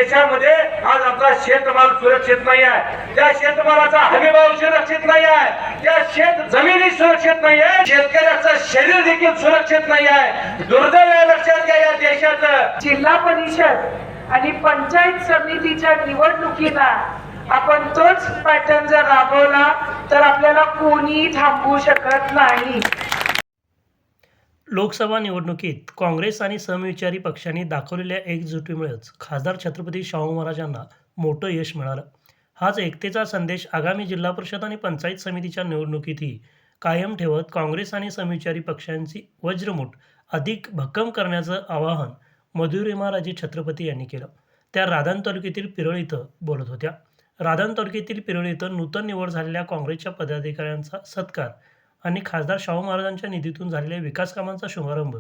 देशामध्ये आज आपला शेतमाल सुरक्षित नाही आहे, त्या शेतमालाचा हमीभाव सुरक्षित नाही आहे, त्या शेत जमिनी सुरक्षित नाही आहे, शेतकऱ्याचं शरीर देखील सुरक्षित नाही आहे. दुर्दैव आहे, लक्षात घ्या या देशाचं. जिल्हा परिषद आणि पंचायत समितीच्या निवडणुकीला आपण तोच पॅटर्न जर राबवला तर आपल्याला कोणी थांबवू शकत नाही. लोकसभा निवडणुकीत काँग्रेस आणि समविचारी पक्षांनी दाखवलेल्या एकजुटीमुळेच खासदार छत्रपती शाहू महाराजांना मोठं यश मिळालं. हाच एकतेचा संदेश आगामी जिल्हा परिषद आणि पंचायत समितीच्या निवडणुकीतही कायम ठेवत काँग्रेस आणि समविचारी पक्षांची वज्रमूठ अधिक भक्कम करण्याचं आवाहन मधुरिमाराजे छत्रपती यांनी केलं. त्या राधान तालुक्यातील पिरळ इथं बोलत होत्या. राधान तालुक्यातील पिरळ इथं नूतन निवड झालेल्या काँग्रेसच्या पदाधिकाऱ्यांचा सत्कार आणि खासदार शाहू महाराजांच्या निधीतून झालेल्या विकास कामांचा शुभारंभ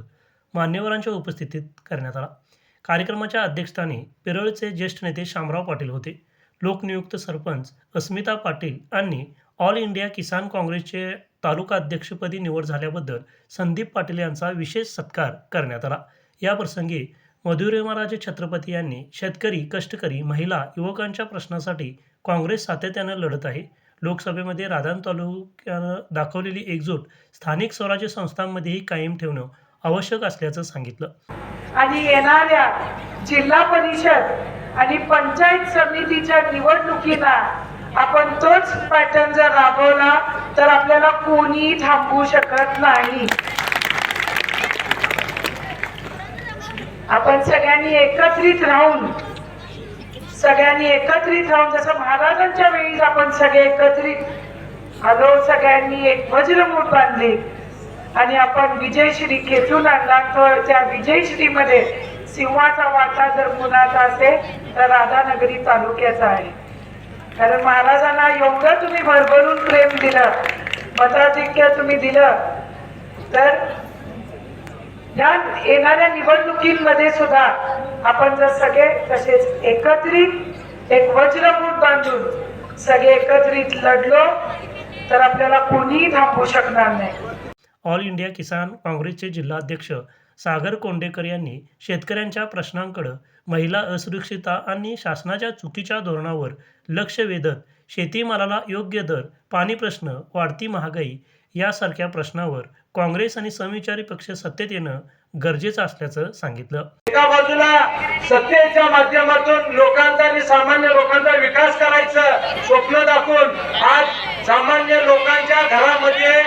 मान्यवरांच्या उपस्थितीत करण्यात आला. कार्यक्रमाच्या अध्यक्षस्थानी पिरळचे ज्येष्ठ नेते शामराव पाटील होते. लोकनियुक्त सरपंच अस्मिता पाटील आणि ऑल इंडिया किसान काँग्रेसचे तालुका अध्यक्षपदी निवड झाल्याबद्दल संदीप पाटील यांचा विशेष सत्कार करण्यात आला. याप्रसंगी मधुरिमाराजे छत्रपती यांनी शेतकरी, कष्टकरी, महिला, युवकांच्या प्रश्नासाठी काँग्रेस सातत्यानं लढत आहे. लोकसभेमध्ये राधान तालुक्यानं दाखवलेली एकजूट स्थानिक स्वराज्य संस्थांमध्येही कायम ठेवणं आवश्यक असल्याचं सांगितलं. आणि येणाऱ्या जिल्हा परिषद आणि पंचायत समितीच्या निवडणुकीला आपण तोच पॅटर्न जर राबवला तर आपल्याला कोणी थांबवू शकत नाही. आपण सगळ्यांनी एकत्रित राहून जसं महाराजांच्या वेळी आपण सगळे एकत्रित आलो, सगळ्यांनी एक वज्रमूठ बांधली आणि आपण विजयश्री खेचून आणला. तर त्या विजयश्रीमध्ये सिंहाचा वाटा जर कुणाचा असेल तर राधानगरी तालुक्याचा आहे. कारण महाराजांना एवढं तुम्ही भरभरून प्रेम दिलं, मताधिक्य तुम्ही दिलं, तर या येणाऱ्या निवडणुकीमध्ये सुद्धा आपण जर सगळे तसेच एकत्रित एक वज्रमूठ बांधून सगळे एकत्रित लढलो तर आपल्याला कोणीही थांबवू शकणार नाही. ऑल इंडिया किसान काँग्रेसचे जिल्हाध्यक्ष सागर कोंडेकर यांनी शेतकऱ्यांच्या प्रश्नांकडे, महिला असुरक्षितता आणि शासनाच्या चुकीच्या धोरणावर लक्ष वेधत शेतीमालाला योग्य दर, पाणी प्रश्न, वाढती महागाई यासारख्या प्रश्नावर काँग्रेस आणि समविचारी पक्ष सत्तेत येणं गरजेचं असल्याचं सांगितलं. एका बाजूला सत्तेच्या माध्यमातून लोकांचा आणि सामान्य लोकांचा विकास करायचं स्वप्न दाखवून आज सामान्य लोकांच्या घरामध्ये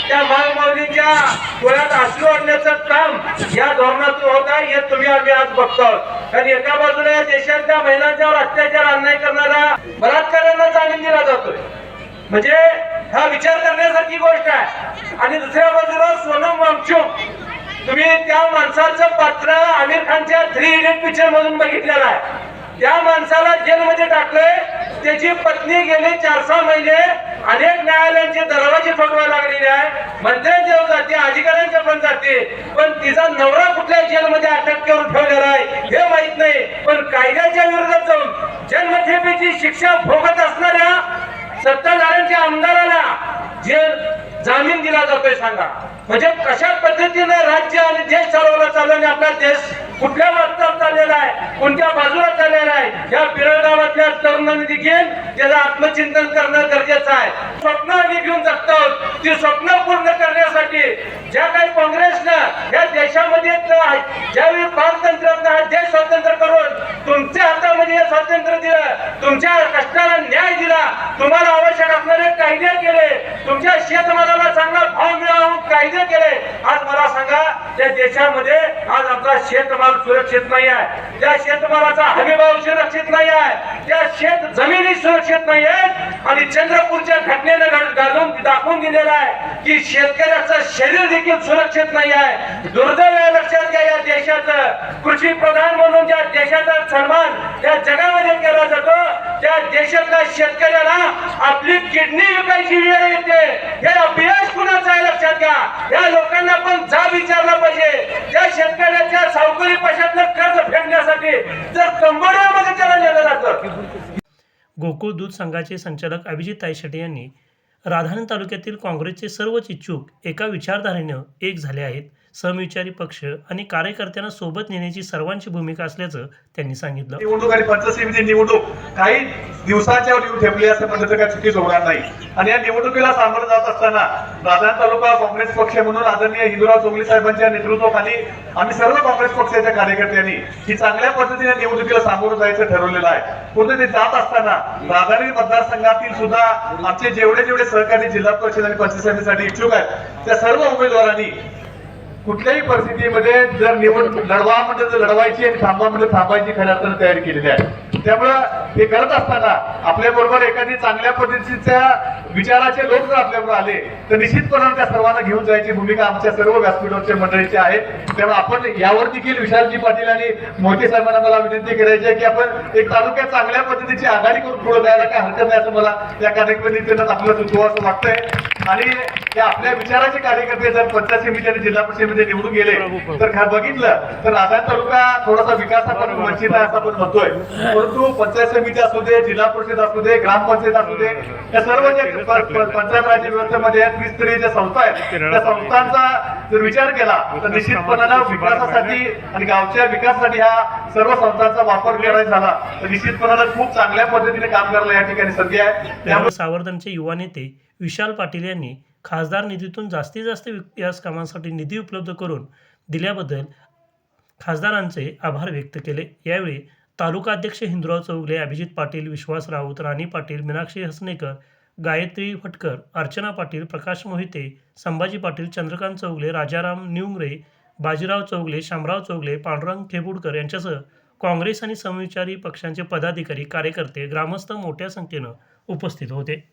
त्या माऊलींच्या डोळ्यात आसरू आणण्याचं काम या धोरणातून होत आहे, हे तुम्ही आम्ही आज बघतो. आणि एका बाजूला या देशातल्या महिलांच्यावर अत्याचार अन्याय करणारा बलात्कारांना जामीन दिला जातोय, म्हणजे हा विचार करण्यासारखी गोष्ट आहे. आणि दुसऱ्या बाजूला सोनम वांगचुक, तुम्ही त्या माणसाचं पात्र आमिर खानच्या 3 इडियट पिक्चर मधून बघितलेलं आहे. त्या माणसाला जेलमध्ये टाकलंय, त्याची पत्नी गेले 4-6 महिने अनेक न्यायालयांचे दरवाजे ठोकवायला लागलेले आहे. मंत्र्यांच्या जाते, अधिकाऱ्यांच्या पण जाते, पण तिचा नवरा कुठल्या जेलमध्ये अटक करून ठेवलेला आहे हे माहित नाही. पण कायद्याच्या विरोधात जाऊन जन्मठेपेची शिक्षा भोगत असणाऱ्या सत्ताधाऱ्यांच्या आमदाराला जामीन दिला जातोय. सांगा म्हणजे कशा पद्धतीने राज्य आणि देश चालवला चालवणे, आपला देश कुठल्या वाटचाल चाललेला आहे, कोणत्या बाजूला चाललेला आहे, या पिरळ गावातल्या तरुणांनी देखील त्याचं आत्मचिंतन करणं गरजेचं आहे. स्वप्न आम्ही घेऊन जगतो, ती स्वप्न पूर्ण करण्यासाठी ज्या काही काँग्रेसनं या देशामध्ये ज्यावेळी पारतंत्र्यातनं देश स्वतंत्र करून तुमच्या हातामध्ये हे स्वातंत्र्य दिलं, तुमच्या कष्टाला न्याय दिला, तुम्हाला आवश्यक असणारे कायदे केले, तुमच्या शेतमालाला चांगला भाव मिळावा कायदे केले. आज मला सांगा, त्या देशामध्ये आज आपला शेतमाल सुरक्षित नाही आहे, त्या शेतमालाचा हमीभाव सुरक्षित नाही आहे, त्या शेत जमिनी सुरक्षित नाही आहेत. आणि चंद्रपूरच्या घटनेने घालून दाखवून दिलेला आहे की शेतकऱ्याचं शरीर देखील सुरक्षित नाही आहे. दुर्दैव आहे, लक्षात घ्या या देशाचं. कृषी प्रधान म्हणून ज्या देशाचा सन्मान या जगामध्ये केला जातो, त्या देशातल्या शेतकऱ्याला आपली किडनी विकायची वेळ येते. हे अपयश कुणाचं आहे लक्षात घ्या. या लोकांना पण जाब विचारला पाहिजे. त्या शेतकऱ्याच्या सावकारी पैशातलं कर्ज फेडण्यासाठी जर कंबोडियामध्ये त्याला नेलं जातं. गोकुळ दूध संघाचे संचालक अभिजित तायशेटे यांनी राधान तालुक्यातील काँग्रेसचे सर्वच इच्छुक एका विचारधारेनं एक झाले आहेत. समविचारी पक्ष आणि कार्यकर्त्यांना सोबत नेण्याची सर्वांची भूमिका असल्याचं त्यांनी सांगितलं. निवडणूक आणि पंचायत निवडणूक काही दिवसांच्या येऊन ठेवली असं म्हणलं काही चुकीच होणार नाही. आणि या निवडणुकीला सामोरं जात असताना राधान तालुका काँग्रेस पक्ष म्हणून आदरणीय हिंदूराव चौगले साहेबांच्या नेतृत्वाखाली आम्ही सर्व काँग्रेस पक्षाच्या कार्यकर्त्यांनी ही चांगल्या पद्धतीने निवडणुकीला सामोरं जायचं ठरवलेलं आहे. परंतु ते जात असताना राधानगरी मतदारसंघातील सुद्धा आमचे जेवढे सहकारी जिल्हा परिषद आणि पंचायत समितीसाठी इच्छुक आहेत त्या सर्व उमेदवारांनी कुठल्याही परिस्थितीमध्ये जर निवडणूक लढवा म्हणजे जर लढवायची आणि थांबवा म्हणजे थांबायची खऱ्या अर्थाने तयारी केलेली आहे. त्यामुळं हे करत असताना आपल्या बरोबर एखादी चांगल्या पद्धतीच्या विचाराचे लोक जर आपल्याबरोबर आले तर निश्चितपणे त्या सर्वांना घेऊन जायची भूमिका आमच्या सर्व व्यासपीठावरच्या मंडळीची आहे. त्यामुळे आपण यावर देखील विशालजी पाटील आणि मोहिते साहेबांना मला विनंती करायची आहे की आपण एक तालुक्यात चांगल्या पद्धतीची आघाडी करून पुढे जायला काय हरकत नाही असं मला या कार्यक्रमात आपलं सुचवा असं वाटतंय. आणि ते आपल्या विचाराचे कार्यकर्ते जर पंचायत समिती आणि जिल्हा परिषदेमध्ये निवडून गेले तर बघितलं तर राधान तालुका थोडासा विकासाकडे वंचित आहे असं आपण म्हणतोय. परंतु पंचायत समिती असू दे, जिल्हा परिषद असू दे, ग्रामपंचायत असू दे, या सर्व जे पंचायत राज व्यवस्थेमध्ये त्रिस्तरीय ज्या संस्था आहेत त्या संस्थांचा जर विचार केला तर निश्चितपणानं विकासासाठी आणि गावच्या विकासासाठी ह्या सर्व संस्थांचा वापर करायचा झाला तर निश्चितपणानं खूप चांगल्या पद्धतीने काम करायला या ठिकाणी संधी आहे. त्यामुळे सावर्धनचे युवा नेते विशाल पाटील यांनी खासदार निधीतून जास्तीत जास्त विकास कामांसाठी निधी उपलब्ध करून दिल्याबद्दल खासदारांचे आभार व्यक्त केले. यावेळी तालुका अध्यक्ष हिंदूराव चौगले, अभिजित पाटील, विश्वास राऊत, राणी पाटील, मीनाक्षी हसनेकर, गायत्री फटकर, अर्चना पाटील, प्रकाश मोहिते, संभाजी पाटील, चंद्रकांत चौगले, राजाराम निवंगरे, बाजीराव चौगले, शामराव चौगले, पांडुरंग ठेपुडकर यांच्यासह काँग्रेस आणि समविचारी पक्षांचे पदाधिकारी, कार्यकर्ते, ग्रामस्थ मोठ्या संख्येनं उपस्थित होते.